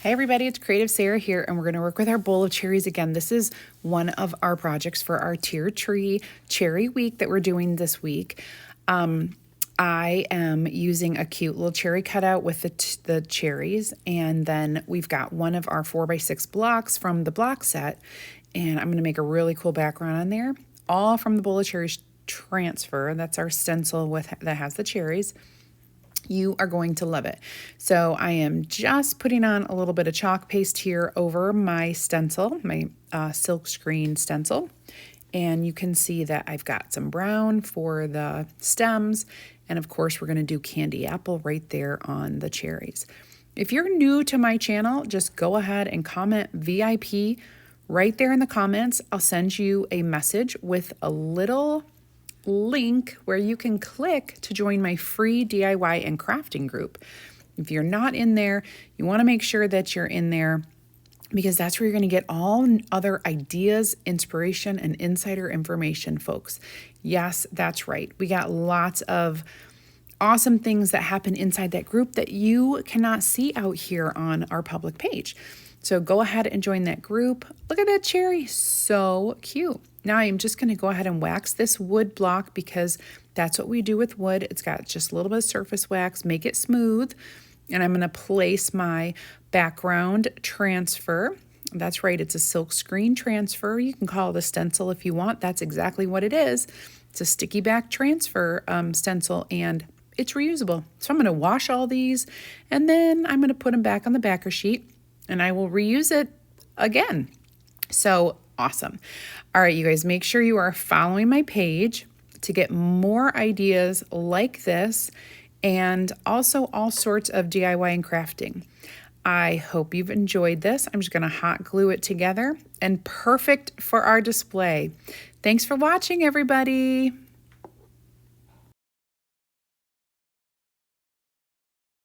Hey everybody, it's CreativeSarah here, and we're going to work with our bowl of cherries again. This is one of our projects for our tier tree cherry week that we're doing this week. I am using a cute little cherry cutout with the cherries, and then we've got one of our 4x6 blocks from the block set, and I'm going to make a really cool background on there, all from the bowl of cherries transfer. That's our stencil that has the cherries. You are going to love it. So I am just putting on a little bit of chalk paste here over my stencil, my silk screen stencil. And you can see that I've got some brown for the stems. And of course, we're going to do candy apple right there on the cherries. If you're new to my channel, just go ahead and comment VIP right there in the comments. I'll send you a message with a little link where you can click to join my free DIY and crafting group. If you're not in there, you want to make sure that you're in there, because that's where you're going to get all other ideas, inspiration, and insider information, folks. Yes, that's right. We got lots of awesome things that happen inside that group that you cannot see out here on our public page. So go ahead and join that group. Look at that cherry, so cute. Now I'm just going to go ahead and wax this wood block, because that's what we do with wood. It's got just a little bit of surface wax, make it smooth. And I'm going to place my background transfer. That's right, it's a silk screen transfer. You can call it a stencil if you want. That's exactly what it is. It's a sticky back transfer stencil, and it's reusable. So I'm going to wash all these, and then I'm going to put them back on the backer sheet, and I will reuse it again. So awesome. All right, you guys, make sure you are following my page to get more ideas like this, and also all sorts of DIY and crafting. I hope you've enjoyed this. I'm just going to hot glue it together, and perfect for our display. Thanks for watching, everybody.